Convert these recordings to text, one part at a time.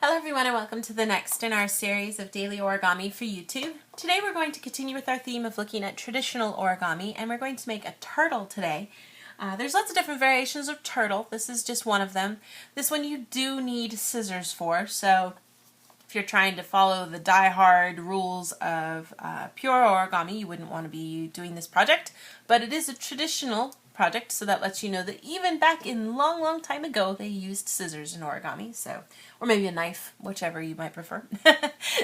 Hello everyone and welcome to the next in our series of daily origami for YouTube. Today we're going to continue with our theme of looking at traditional origami, and we're going to make a turtle today. There's lots of different variations of turtle. This is just one of them. This one you do need scissors for, so if you're trying to follow the die-hard rules of pure origami, you wouldn't want to be doing this project, but it is a traditional project, so that lets you know that even back in long time ago they used scissors in origami, so, or maybe a knife, whichever you might prefer.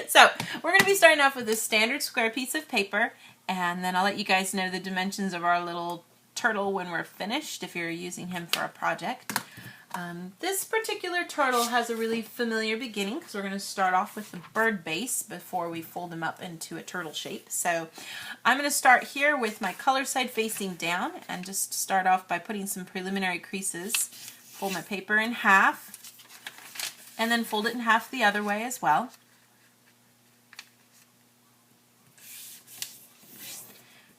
So we're going to be starting off with this standard square piece of paper, and then I'll let you guys know the dimensions of our little turtle when we're finished if you're using him for a project. This particular turtle has a really familiar beginning because we're going to start off with the bird base before we fold him up into a turtle shape. So I'm going to start here with my color side facing down and just start off by putting some preliminary creases. Fold my paper in half and then fold it in half the other way as well.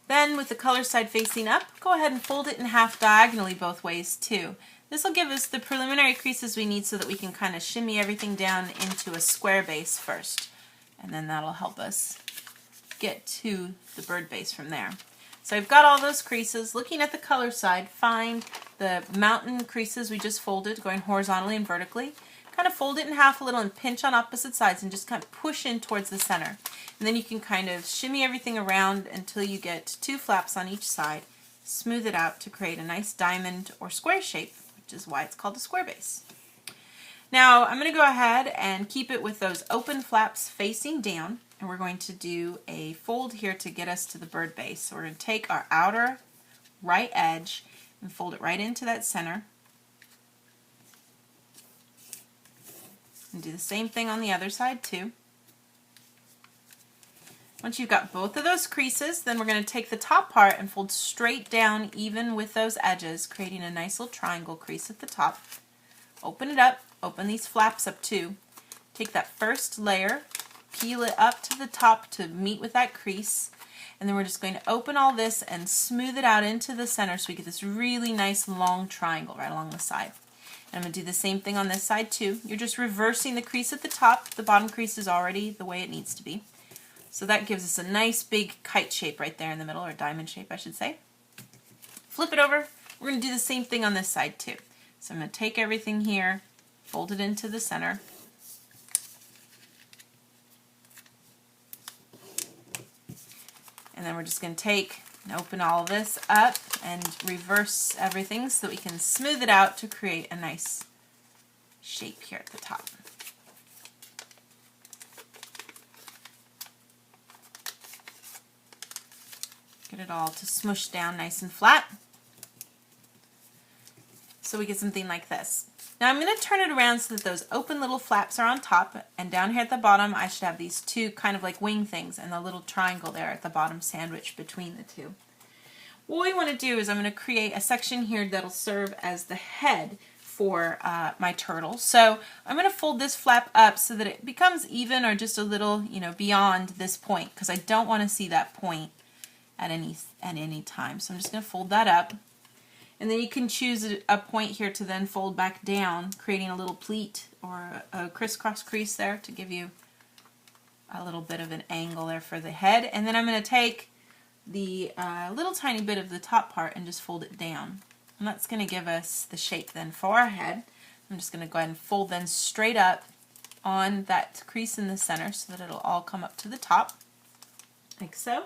Then with the color side facing up, go ahead and fold it in half diagonally both ways too. This will give us the preliminary creases we need so that we can kind of shimmy everything down into a square base first. And then that'll help us get to the bird base from there. So I've got all those creases. Looking at the color side, find the mountain creases we just folded, going horizontally and vertically. Kind of fold it in half a little and pinch on opposite sides and just kind of push in towards the center. And then you can kind of shimmy everything around until you get two flaps on each side. Smooth it out to create a nice diamond or square shape, which is why it's called a square base. Now I'm going to go ahead and keep it with those open flaps facing down, and we're going to do a fold here to get us to the bird base. So we're going to take our outer right edge and fold it right into that center. And do the same thing on the other side too. Once you've got both of those creases, then we're going to take the top part and fold straight down even with those edges, creating a nice little triangle crease at the top. Open it up, open these flaps up too. Take that first layer, peel it up to the top to meet with that crease, and then we're just going to open all this and smooth it out into the center so we get this really nice long triangle right along the side. And I'm going to do the same thing on this side too. You're just reversing the crease at the top. The bottom crease is already the way it needs to be. So that gives us a nice big kite shape right there in the middle, or diamond shape I should say. Flip it over. We're going to do the same thing on this side too. So I'm going to take everything here, fold it into the center. And then we're just going to take and open all this up and reverse everything so that we can smooth it out to create a nice shape here at the top. Get it all to smush down nice and flat so we get something like this. Now I'm going to turn it around so that those open little flaps are on top, and down here at the bottom I should have these two kind of like wing things and the little triangle there at the bottom sandwiched between the two. What we want to do is I'm going to create a section here that'll serve as the head for my turtle. So I'm going to fold this flap up so that it becomes even or just a little, beyond this point, because I don't want to see that point at any time. So I'm just going to fold that up. And then you can choose a point here to then fold back down, creating a little pleat or a crisscross crease there to give you a little bit of an angle there for the head. And then I'm going to take the little tiny bit of the top part and just fold it down. And that's going to give us the shape then for our head. I'm just going to go ahead and fold then straight up on that crease in the center so that it'll all come up to the top, like so.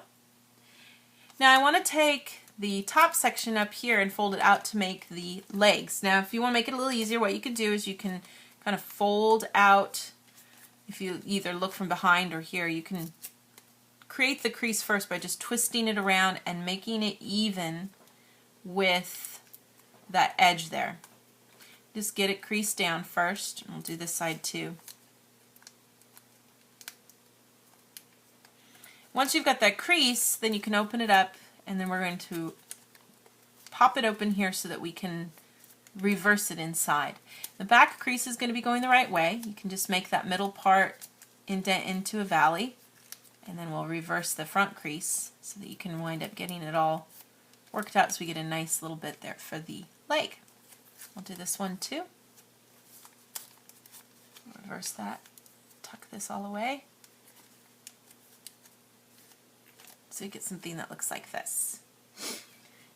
Now I want to take the top section up here and fold it out to make the legs. Now if you want to make it a little easier, what you can do is you can kind of fold out, if you either look from behind or here, you can create the crease first by just twisting it around and making it even with that edge there. Just get it creased down first, and we'll do this side too. Once you've got that crease, then you can open it up, and then we're going to pop it open here so that we can reverse it inside. The back crease is going to be going the right way. You can just make that middle part indent into a valley, and then we'll reverse the front crease so that you can wind up getting it all worked out so we get a nice little bit there for the leg. I'll do this one too. We're reverse that, tuck this all away. So you get something that looks like this.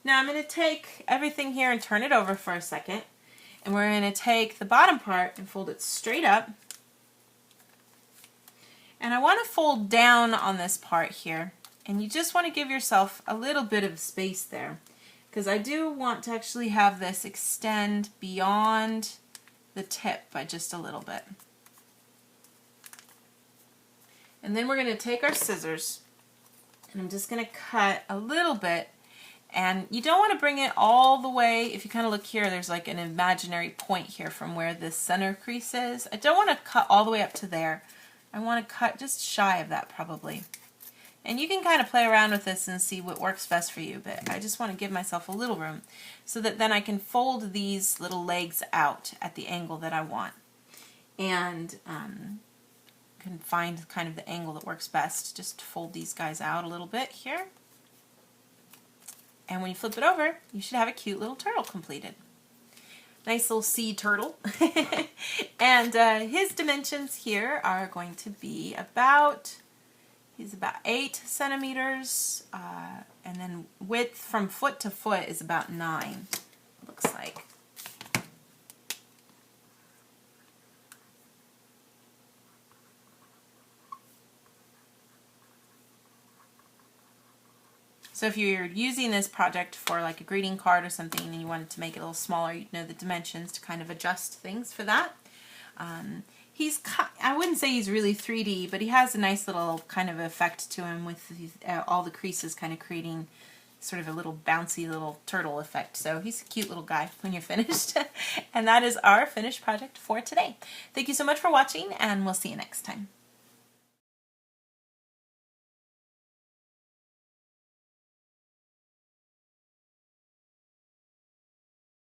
Now I'm going to take everything here and turn it over for a second. And we're going to take the bottom part and fold it straight up. And I want to fold down on this part here. And you just want to give yourself a little bit of space there, because I do want to actually have this extend beyond the tip by just a little bit. And then we're going to take our scissors, and I'm just going to cut a little bit. And you don't want to bring it all the way. If you kind of look here, there's like an imaginary point here from where this center crease is. I don't want to cut all the way up to there. I want to cut just shy of that probably. And you can kind of play around with this and see what works best for you, but I just want to give myself a little room so that then I can fold these little legs out at the angle that I want. And can find kind of the angle that works best. Just fold these guys out a little bit here. And when you flip it over, you should have a cute little turtle completed. Nice little sea turtle. And his dimensions here are going to be about, he's about 8 centimeters, and then width from foot to foot is about 9, looks like. So if you're using this project for like a greeting card or something and you wanted to make it a little smaller, you'd know the dimensions to kind of adjust things for that. I wouldn't say he's really 3D, but he has a nice little kind of effect to him with all the creases kind of creating sort of a little bouncy little turtle effect. So he's a cute little guy when you're finished. And that is our finished project for today. Thank you so much for watching, and we'll see you next time.